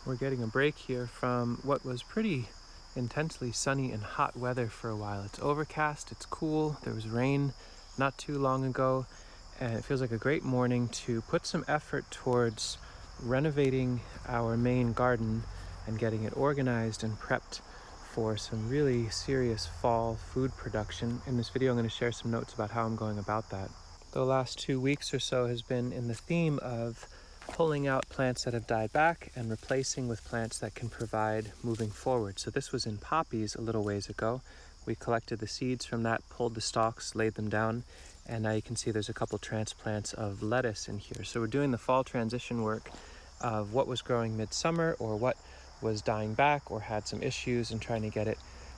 We're getting a break here from what was pretty intensely sunny and hot weather for a while. It's overcast, it's cool, there was rain not too long ago, and it feels like a great morning to put some effort towards renovating our main garden and getting it organized and prepped for some really serious fall food production. In this video, I'm going to share some notes about how I'm going about that. The last 2 weeks or so has been in the theme of pulling out plants that have died back and replacing with plants that can provide moving forward. So this was in poppies a little ways ago. We collected the seeds from that, pulled the stalks, laid them down, and now you can see there's a couple transplants of lettuce in here. So we're doing the fall transition work of what was growing midsummer or what was dying back or had some issues, and trying to get it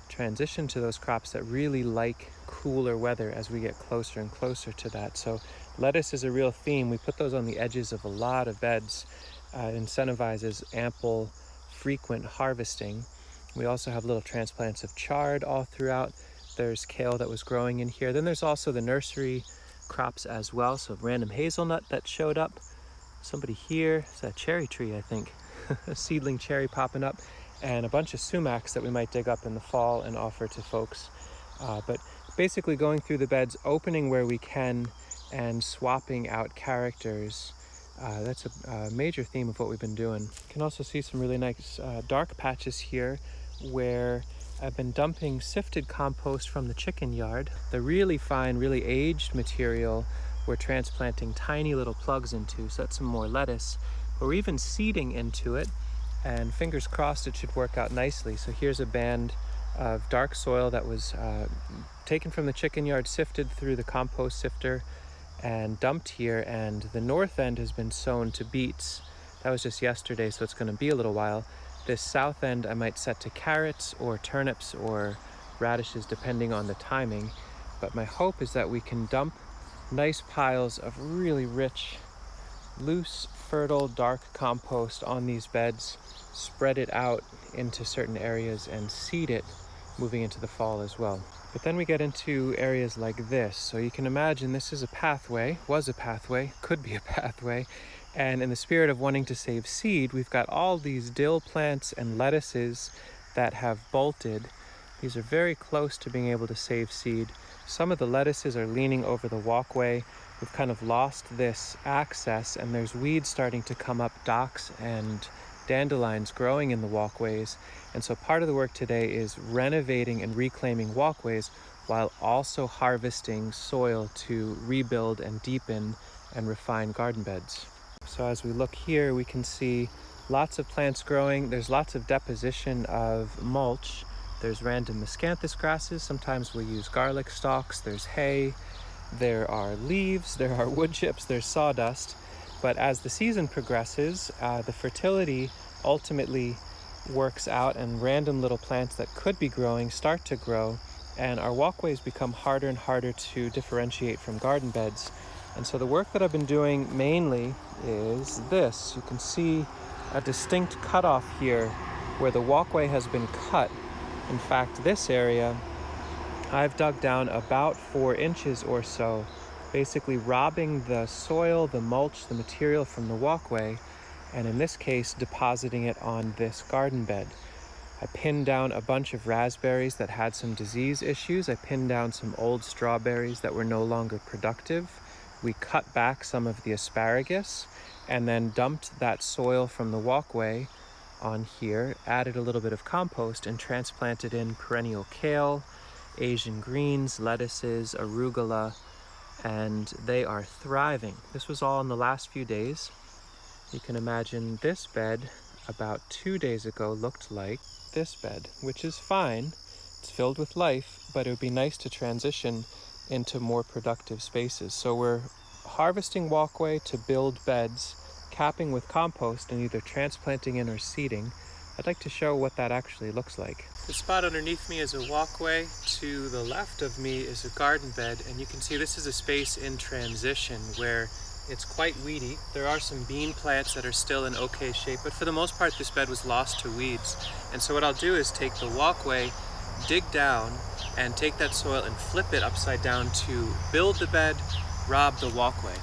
transitioned to those crops that really like cooler weather as we get closer and closer to that. So lettuce is a real theme. We put those on the edges of a lot of beds. It incentivizes ample, frequent harvesting. We also have little transplants of chard all throughout. There's kale that was growing in here. Then there's also the nursery crops as well. So random hazelnut that showed up. Somebody here, it's a cherry tree, I think. A seedling cherry popping up. And a bunch of sumacs that we might dig up in the fall and offer to folks. But basically going through the beds, opening where we can, and swapping out characters. That's a major theme of what we've been doing. You can also see some really nice dark patches here where I've been dumping sifted compost from the chicken yard. The really fine, really aged material we're transplanting tiny little plugs into, so that's some more lettuce. But we're even seeding into it, and fingers crossed it should work out nicely. So here's a band of dark soil that was taken from the chicken yard, sifted through the compost sifter, and dumped here. And the north end has been sown to beets. That was just yesterday, so it's going to be a little while. This south end I might set to carrots or turnips or radishes, depending on the timing. But my hope is that we can dump nice piles of really rich, loose, fertile, dark compost on these beds, spread it out into certain areas, and seed it moving into the fall as well. But then we get into areas like this. So you can imagine this is a pathway, was a pathway, could be a pathway. And in the spirit of wanting to save seed, we've got all these dill plants and lettuces that have bolted. These are very close to being able to save seed. Some of the lettuces are leaning over the walkway. We've kind of lost this access, and there's weeds starting to come up, docks and dandelions growing in the walkways. And so part of the work today is renovating and reclaiming walkways while also harvesting soil to rebuild and deepen and refine garden beds. So as we look here, we can see lots of plants growing. There's lots of deposition of mulch. There's random miscanthus grasses. Sometimes we use garlic stalks. There's hay. There are leaves. There are wood chips. There's sawdust. But as the season progresses, the fertility ultimately works out, and random little plants that could be growing start to grow, and our walkways become harder and harder to differentiate from garden beds. And so the work that I've been doing mainly is this. You can see a distinct cutoff here where the walkway has been cut. In fact, this area I've dug down about 4 inches or so, basically robbing the soil, the mulch, the material from the walkway, and in this case depositing it on this garden bed. I pinned down a bunch of raspberries that had some disease issues. I pinned down some old strawberries that were no longer productive. We cut back some of the asparagus and then dumped that soil from the walkway on here, added a little bit of compost, and transplanted in perennial kale, Asian greens, lettuces, arugula, and they are thriving. This was all in the last few days. You can imagine this bed about 2 days ago looked like this bed, which is fine. It's filled with life, but it would be nice to transition into more productive spaces. So we're harvesting walkway to build beds, capping with compost, and either transplanting in or seeding. I'd like to show what that actually looks like. The spot underneath me is a walkway. To the left of me is a garden bed, and you can see this is a space in transition where it's quite weedy. There are some bean plants that are still in okay shape, but for the most part this bed was lost to weeds. And so what I'll do is take the walkway, dig down, and take that soil and flip it upside down to build the bed, rob the walkway.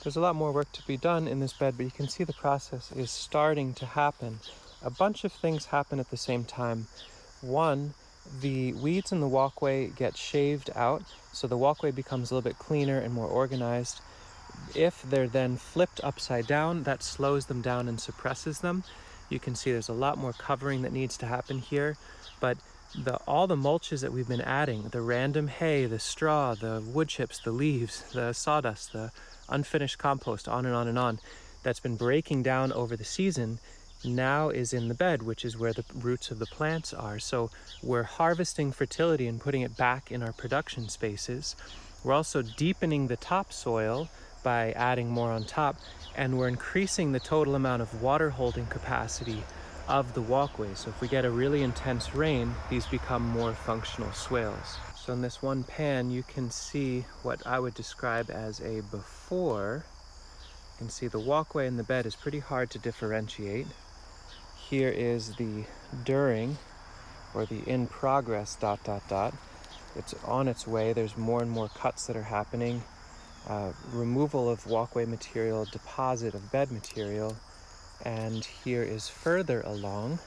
There's a lot more work to be done in this bed, but you can see the process is starting to happen. A bunch of things happen at the same time. One, the weeds in the walkway get shaved out, so the walkway becomes a little bit cleaner and more organized. If they're then flipped upside down, that slows them down and suppresses them. You can see there's a lot more covering that needs to happen here, but all the mulches that we've been adding, the random hay, the straw, the wood chips, the leaves, the sawdust, the unfinished compost, on and on and on, that's been breaking down over the season, now is in the bed, which is where the roots of the plants are. So we're harvesting fertility and putting it back in our production spaces. We're also deepening the topsoil by adding more on top, and we're increasing the total amount of water holding capacity of the walkway. So if we get a really intense rain, these become more functional swales. So in this one pan, you can see what I would describe as a before. You can see the walkway and the bed is pretty hard to differentiate. Here is the during, or the in progress ... It's on its way. There's more and more cuts that are happening. Removal of walkway material, deposit of bed material, and here is further along.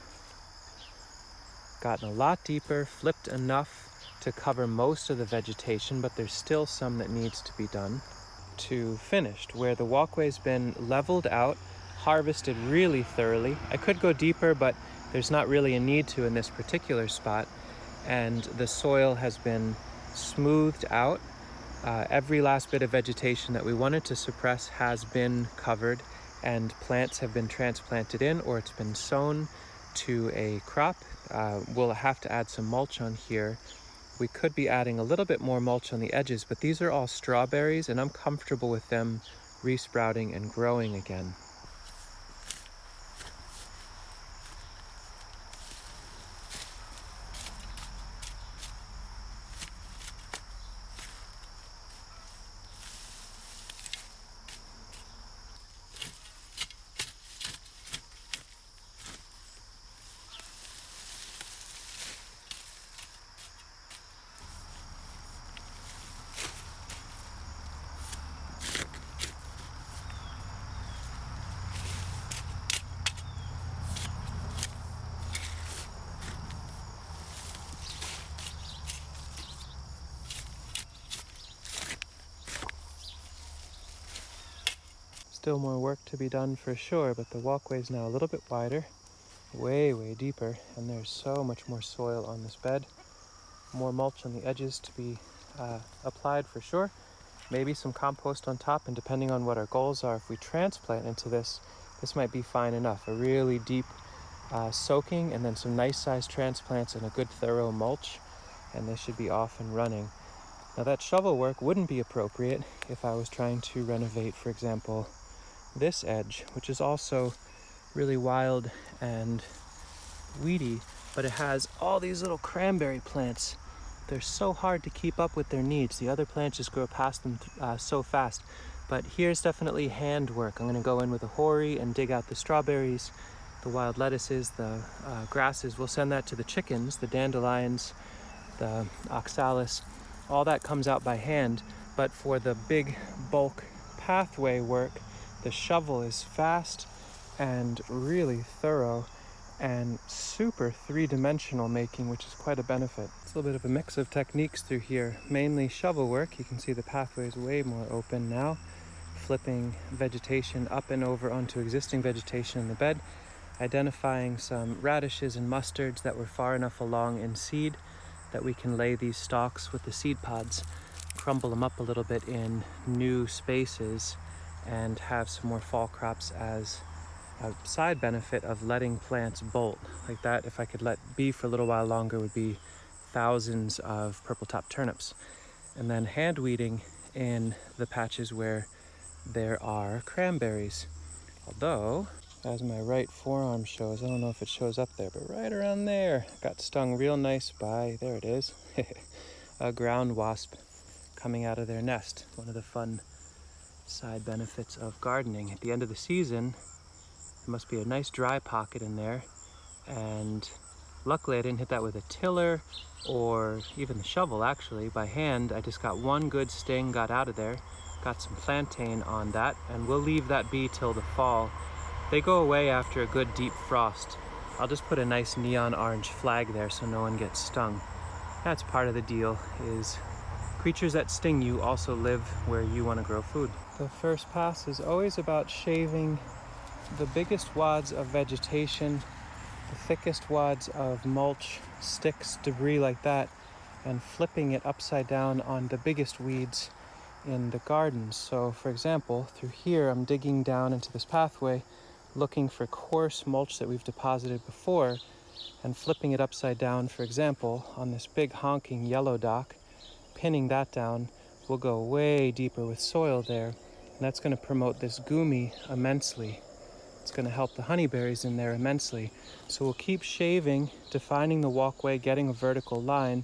Gotten a lot deeper, flipped enough to cover most of the vegetation, but there's still some that needs to be done. To finished, where the walkway's been leveled out, harvested really thoroughly. I could go deeper, but there's not really a need to in this particular spot. And the soil has been smoothed out. Every last bit of vegetation that we wanted to suppress has been covered, and plants have been transplanted in, or it's been sown to a crop. We'll have to add some mulch on here. We could be adding a little bit more mulch on the edges, but these are all strawberries, and I'm comfortable with them resprouting and growing again. Still more work to be done for sure, but the walkway is now a little bit wider, way deeper, and there's so much more soil on this bed. More mulch on the edges to be applied for sure. Maybe some compost on top, and depending on what our goals are, if we transplant into this might be fine enough. A really deep soaking, and then some nice sized transplants and a good thorough mulch, and this should be off and running. Now that shovel work wouldn't be appropriate if I was trying to renovate, for example, this edge, which is also really wild and weedy, but it has all these little cranberry plants. They're so hard to keep up with their needs. The other plants just grow past them so fast. But here's definitely hand work. I'm going to go in with a hoary and dig out the strawberries, the wild lettuces, the grasses. We'll send that to the chickens, the dandelions, the oxalis. All that comes out by hand. But for the big bulk pathway work, the shovel is fast and really thorough and super three-dimensional making, which is quite a benefit. It's a little bit of a mix of techniques through here, mainly shovel work. You can see the pathway is way more open now, flipping vegetation up and over onto existing vegetation in the bed, identifying some radishes and mustards that were far enough along in seed that we can lay these stalks with the seed pods, crumble them up a little bit in new spaces, and have some more fall crops as a side benefit of letting plants bolt. Like that, if I could let be for a little while longer, would be thousands of purple top turnips. And then hand weeding in the patches where there are cranberries. Although, as my right forearm shows, I don't know if it shows up there, but right around there, got stung real nice by, there it is, a ground wasp coming out of their nest. One of the fun side benefits of gardening. At the end of the season, there must be a nice dry pocket in there, and luckily I didn't hit that with a tiller or even the shovel. Actually, by hand, I just got one good sting, got out of there. Got some plantain on that, and we'll leave that be till the fall. They go away after a good deep frost. I'll just put a nice neon orange flag there so no one gets stung. That's part of the deal, is creatures that sting you also live where you want to grow food. The first pass is always about shaving the biggest wads of vegetation, the thickest wads of mulch, sticks, debris like that, and flipping it upside down on the biggest weeds in the gardens. So for example, through here I'm digging down into this pathway looking for coarse mulch that we've deposited before and flipping it upside down, for example, on this big honking yellow dock, pinning that down. We'll go way deeper with soil there, and that's going to promote this gumi immensely. It's going to help the honeyberries in there immensely. So we'll keep shaving, defining the walkway, getting a vertical line,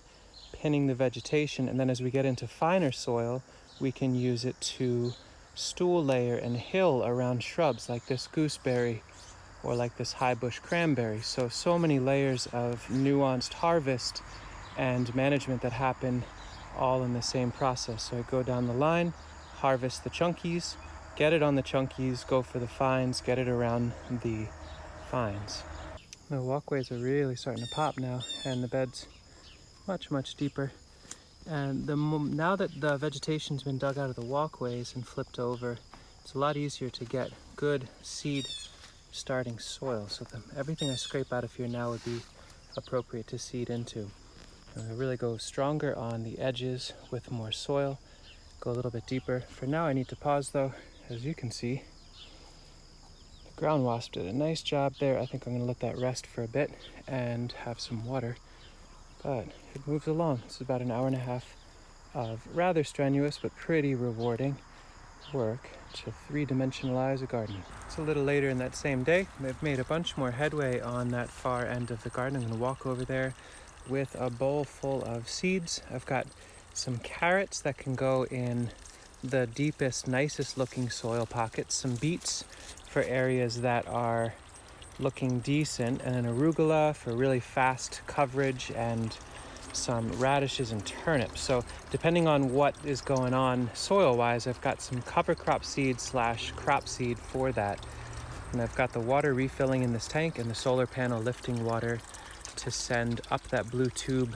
pinning the vegetation, and then as we get into finer soil, we can use it to stool layer and hill around shrubs like this gooseberry or like this high bush cranberry. So many layers of nuanced harvest and management that happen all in the same process. So I go down the line, harvest the chunkies, get it on the chunkies, go for the fines, get it around the fines. The walkways are really starting to pop now, and the bed's much deeper. And now that the vegetation's been dug out of the walkways and flipped over, it's a lot easier to get good seed starting soil. So everything I scrape out of here now would be appropriate to seed into. And I really go stronger on the edges with more soil, go a little bit deeper. For now I need to pause though. As you can see, the ground wasp did a nice job there. I think I'm going to let that rest for a bit and have some water. But it moves along. It's about an hour and a half of rather strenuous but pretty rewarding work to three-dimensionalize a garden. It's a little later in that same day. I've made a bunch more headway on that far end of the garden. I'm going to walk over there with a bowl full of seeds. I've got some carrots that can go in the deepest, nicest looking soil pockets, some beets for areas that are looking decent, and an arugula for really fast coverage, and some radishes and turnips. So depending on what is going on soil-wise, I've got some cover crop seed / crop seed for that. And I've got the water refilling in this tank and the solar panel lifting water to send up that blue tube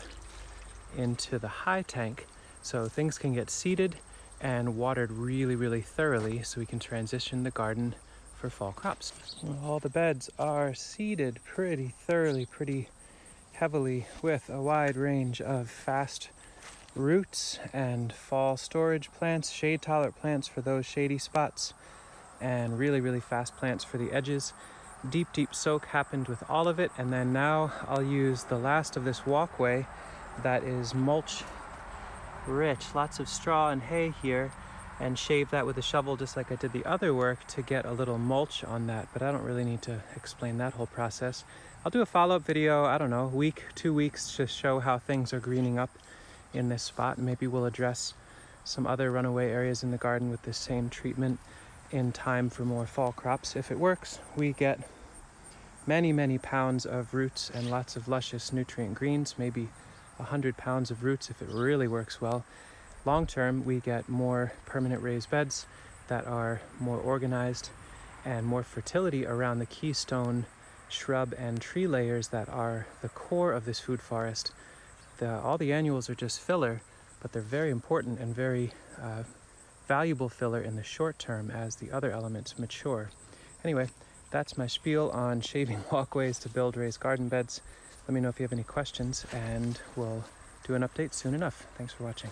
into the high tank so things can get seeded and watered really thoroughly so we can transition the garden for fall crops. All the beds are seeded pretty thoroughly, pretty heavily, with a wide range of fast roots and fall storage plants, shade tolerant plants for those shady spots, and really fast plants for the edges. Deep soak happened with all of it, and then now I'll use the last of this walkway that is mulch rich, lots of straw and hay here, and shave that with a shovel just like I did the other work to get a little mulch on that. But I don't really need to explain that whole process. I'll do a follow-up video, I don't know, a week, 2 weeks, to show how things are greening up in this spot. Maybe we'll address some other runaway areas in the garden with this same treatment in time for more fall crops. If it works, we get many pounds of roots and lots of luscious nutrient greens, maybe 100 pounds of roots if it really works well. Long term, we get more permanent raised beds that are more organized and more fertility around the keystone shrub and tree layers that are the core of this food forest. All the annuals are just filler, but they're very important and very valuable filler in the short term as the other elements mature. Anyway, that's my spiel on shaving walkways to build raised garden beds. Let me know if you have any questions, and we'll do an update soon enough. Thanks for watching.